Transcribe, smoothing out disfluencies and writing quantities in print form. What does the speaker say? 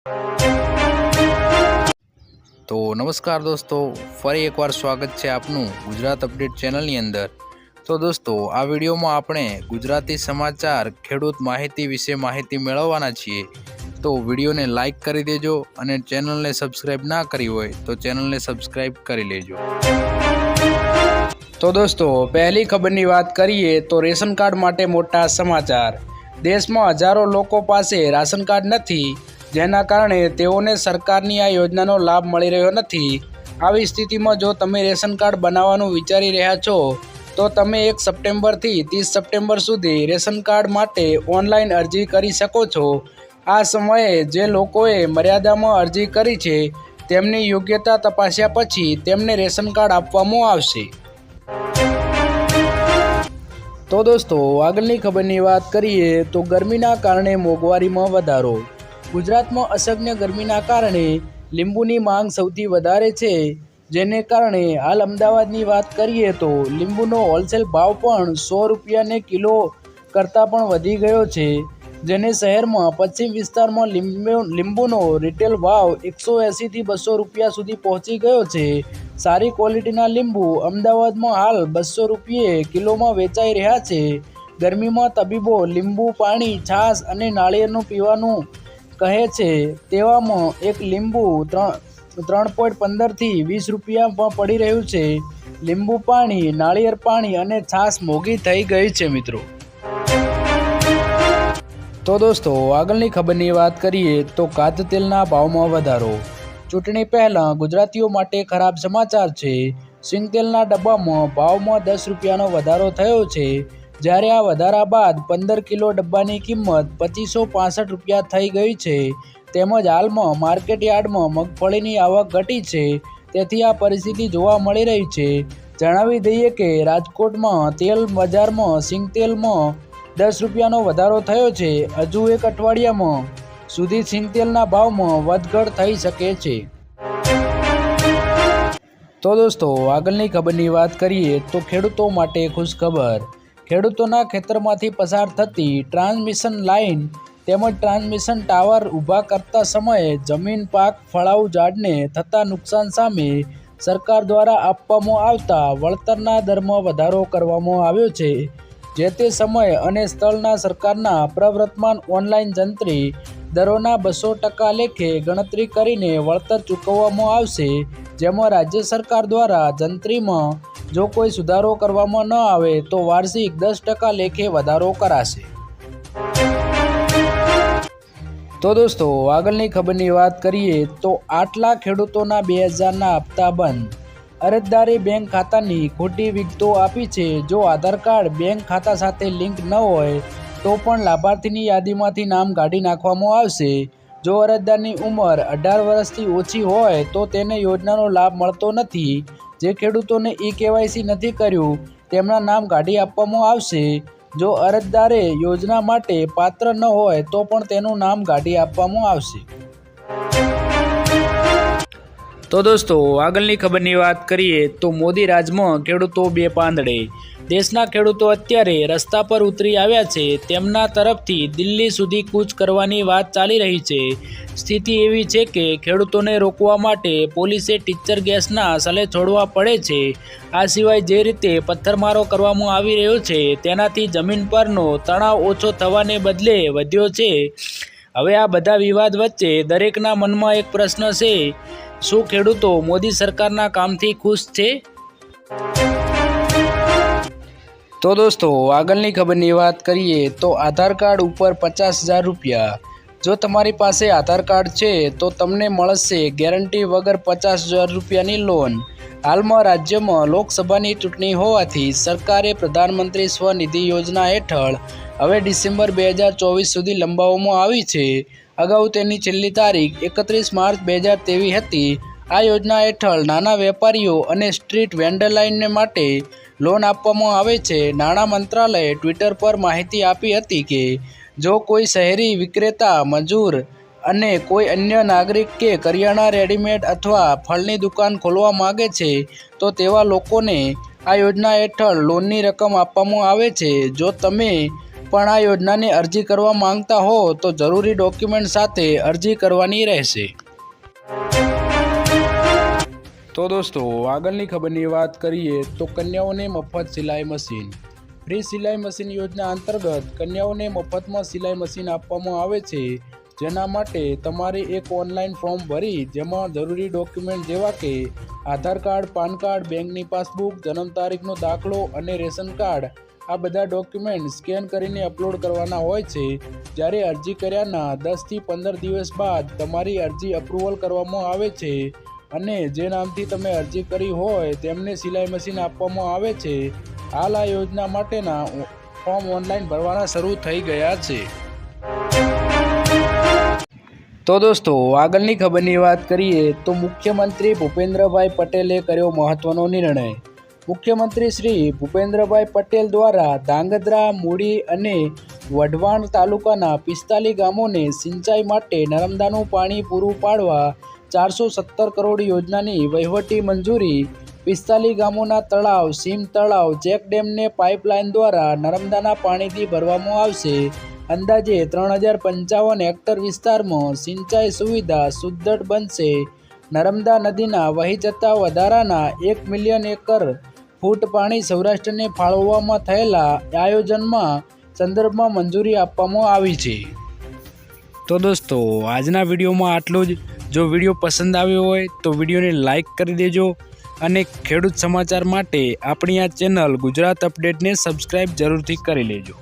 તો નમસ્કાર દોસ્તો, ફરી એકવાર સ્વાગત છે આપનું ગુજરાત અપડેટ ચેનલની અંદર। તો દોસ્તો, આ વિડીયોમાં આપણે ગુજરાતી સમાચાર ખેડૂત માહિતી વિશે માહિતી મેળવવાના છીએ। તો વિડીયોને લાઇક કરી દેજો અને ચેનલને સબસ્ક્રાઈબ ના કરી હોય તો ચેનલને સબસ્ક્રાઈબ કરી લેજો। તો દોસ્તો, પહેલી ખબરની વાત કરીએ તો રેશન કાર્ડ માટે મોટા સમાચાર। દેશમાં હજારો લોકો પાસે રાશન કાર્ડ નથી, જેના કારણે તેઓને સરકારની આ યોજનાનો લાભ મળી રહ્યો નથી। આવી સ્થિતિમાં જો તમે રેશન કાર્ડ બનાવવાનું વિચારી રહ્યા છો તો તમે 1 સપ્ટેમ્બરથી 30 સપ્ટેમ્બર સુધી રેશન કાર્ડ માટે ઓનલાઈન અરજી કરી શકો છો। આ સમયે જે લોકોએ મર્યાદામાં અરજી કરી છે તેમની યોગ્યતા તપાસ્યા પછી તેમને રેશન કાર્ડ આપવામાં આવશે। તો દોસ્તો, આગળની ખબરની વાત કરીએ તો ગરમીના કારણે મોંઘવારીમાં વધારો। ગુજરાતમાં અસહ્ય ગરમીના કારણે લીંબુની માંગ સૌથી વધારે છે, જેને કારણે હાલ અમદાવાદની વાત કરીએ તો લીંબુનો હોલસેલ ભાવ પણ 100 રૂપિયાને કિલો કરતાં પણ વધી ગયો છે, જેને શહેરમાં પશ્ચિમ વિસ્તારમાં લીંબુનો રિટેલ ભાવ 180થી 200 રૂપિયા સુધી પહોંચી ગયો છે। સારી ક્વોલિટીના લીંબુ અમદાવાદમાં હાલ 200 રૂપિયે કિલોમાં વેચાઈ રહ્યા છે। ગરમીમાં તબીબો લીંબુ પાણી, છાશ અને નાળિયેરનું પીવાનું કહે છે, તેવામાં એક લીંબુ 3.15થી 20 રૂપિયામાં પડી રહ્યું છે। લીંબુ પાણી, નાળિયેર પાણી અને છાશ મોંઘી થઈ ગઈ છે મિત્રો। તો દોસ્તો, આગળની ખબરની વાત કરીએ તો ખાદ્યતેલના ભાવમાં વધારો। ચૂંટણી પહેલાં ગુજરાતીઓ માટે ખરાબ સમાચાર છે। સિંગતેલના ડબ્બામાં ભાવમાં 10 રૂપિયાનો વધારો થયો છે, જ્યારે આ વધારા બાદ 15 કિલો ડબ્બાની કિંમત 2565 રૂપિયા થઈ ગઈ છે। તેમજ હાલમાં માર્કેટ યાર્ડમાં મગફળીની આવક ઘટી છે, તેથી આ પરિસ્થિતિ જોવા મળી રહી છે। જણાવી દઈએ કે રાજકોટમાં તેલ બજારમાં સિંગતેલમાં 10 રૂપિયાનો વધારો થયો છે। હજુ એક અઠવાડિયામાં સુધી સિંગતેલના ભાવમાં વધઘટ થઈ શકે છે। તો દોસ્તો, આગળની ખબરની વાત કરીએ તો ખેડૂતો માટે ખુશખબર। ખેડૂતોના ખેતરમાંથી પસાર થતી ટ્રાન્સમિશન લાઇન તેમજ ટ્રાન્સમિશન ટાવર ઊભા કરતા સમયે જમીન, પાક, ફળાઉ ઝાડને થતા નુકસાન સામે સરકાર દ્વારા આપવામાં આવતા વળતરના દરમાં વધારો કરવામાં આવ્યો છે। જે તે સમય અને સ્થળના સરકારના પ્રવર્તમાન ઓનલાઈન જંત્રી દરોના 200% લેખે ગણતરી કરીને વળતર ચૂકવવામાં આવશે, જેમાં રાજ્ય સરકાર દ્વારા જંત્રીમાં જો કોઈ સુધારો કરવામાં ન આવે તો વાર્ષિક 10% લેખે વધારો કરાશે। તો દોસ્તો, આગળની ખબરની વાત કરીએ તો 8 લાખ ખેડૂતોના 2000ના હપ્તા બંધ। અરજદારે બેંક ખાતાની ખોટી વિગતો આપી છે। જો આધાર કાર્ડ બેંક ખાતા સાથે લિંક ન હોય તો પણ લાભાર્થીની યાદીમાંથી નામ કાઢી નાખવામાં આવશે। જો અરજદારની ઉંમર 18 વર્ષથી ઓછી હોય તો તેને યોજનાનો લાભ મળતો નથી। જે ખેડૂતોને KYC નથી કર્યું તેમના નામ કાઢી આપવામાં આવશે। જો અરજદારે યોજના માટે પાત્ર ન હોય તો પણ તેનું નામ કાઢી આપવામાં આવશે। તો દોસ્તો, આગળની ખબરની વાત કરીએ તો મોદી રાજમાં ખેડૂતો બે પાંદડે। દેશના ખેડૂતો અત્યારે રસ્તા પર ઉતરી આવ્યા છે। તેમના તરફથી દિલ્હી સુધી કૂચ કરવાની વાત ચાલી રહી છે। સ્થિતિ એવી છે કે ખેડૂતોને રોકવા માટે પોલીસે ટીચર ગેસના સલે છોડવા પડે છે। આ સિવાય જે રીતે પથ્થરમારો કરવામાં આવી રહ્યો છે તેનાથી જમીન પરનો તણાવ ઓછો થવાને બદલે વધ્યો છે। હવે આ બધા વિવાદ વચ્ચે દરેકના મનમાં એક પ્રશ્ન છે, શું ખેડૂતો મોદી સરકારના કામથી ખુશ છે? તો દોસ્તો, આગળની ખબરની વાત કરીએ તો આધાર કાર્ડ ઉપર 50,000 રૂપિયા। જો તમારી પાસે આધાર કાર્ડ છે તો તમને મળશે ગેરંટી વગર 50,000 રૂપિયાની લોન। હાલમાં રાજ્યમાં લોકસભાની ચૂંટણી હોવાથી સરકારે પ્રધાનમંત્રી સ્વનિધિ યોજના હેઠળ હવે ડિસેમ્બર 2024 સુધી લંબાવવામાં આવી છે। અગાઉ તેની છેલ્લી તારીખ 31 માર્ચ 2023 હતી। આ યોજના હેઠળ નાના વેપારીઓ અને સ્ટ્રીટ વેન્ડરલાઇનને માટે લોન આપવામાં આવે છે। નાણાં મંત્રાલયે ટ્વિટર પર માહિતી આપી હતી કે જો કોઈ શહેરી વિક્રેતા, મજૂર અને કોઈ અન્ય નાગરિક કે કરિયાણા, રેડીમેડ અથવા ફળની દુકાન ખોલવા માંગે છે તો તેવા લોકોને આ યોજના હેઠળ લોનની રકમ આપવામાં આવે છે। જો તમે પણ આ યોજનાની અરજી કરવા માંગતા હો તો જરૂરી ડોક્યુમેન્ટ સાથે અરજી કરવાની રહેશે। તો દોસ્તો આગળની ખબરની વાત કરીએ તો કન્યાઓને મફત સિલાઈ મશીન। ફ્રી સિલાઈ મશીન યોજના અંતર્ગત કન્યાઓને મફતમાં સિલાઈ મશીન આપવામાં આવે છે, જેના માટે તમારે એક ઓનલાઈન ફોર્મ ભરી જેમાં જરૂરી ડોક્યુમેન્ટ જેવા કે આધાર કાર્ડ, પાન કાર્ડ, બેંકની પાસબુક, જન્મ તારીખનો દાખલો અને રેશન કાર્ડ આ બધા ડોક્યુમેન્ટ સ્કેન કરીને અપલોડ કરવાના હોય છે। જ્યારે અરજી કર્યાના 10 થી 15 દિવસ બાદ તમારી અરજી અપ્રુવલ કરવામાં આવે છે અને જે નામથી તમે અરજી કરી હોય તેમને સિલાઈ મશીન આપવામાં આવે છે। હાલ આ યોજના માટેના ફોર્મ ઓનલાઈન ભરવાના શરૂ થઈ ગયા છે। તો દોસ્તો આગળની ખબરની વાત કરીએ તો મુખ્યમંત્રી ભૂપેન્દ્રભાઈ પટેલે કર્યો મહત્વનો નિર્ણય। મુખ્યમંત્રી શ્રી ભૂપેન્દ્રભાઈ પટેલ દ્વારા ધાંગધ્રા, મૂળી અને વઢવાણ તાલુકાના 45 ગામોને સિંચાઈ માટે નર્મદાનું પાણી પૂરું પાડવા 417 કરોડ યોજનાની વહીવટી મંજૂરી। 45 ગામોના તળાવ, સીમ તળાવ, ચેકડેમને પાઇપલાઇન દ્વારા નર્મદાના પાણીથી ભરવામાં આવશે। અંદાજે 3055 હેક્ટર વિસ્તારમાં સિંચાઈ સુવિધા સુદૃઢ બનશે। નર્મદા નદીના વહી જતા વધારાના 1 મિલિયન એકર ફૂટ પાણી સૌરાષ્ટ્રને ફાળવવામાં થયેલા આયોજનમાં સંદર્ભમાં મંજૂરી આપવામાં આવી છે। તો દોસ્તો આજના વિડીયોમાં આટલું જ। જો વિડીયો પસંદ આવ્યો હોય તો વિડીયોને લાઇક કરી દેજો અને ખેડૂત સમાચાર માટે આપણી આ ચેનલ ગુજરાત અપડેટને સબસ્ક્રાઈબ જરૂરથી કરી લેજો।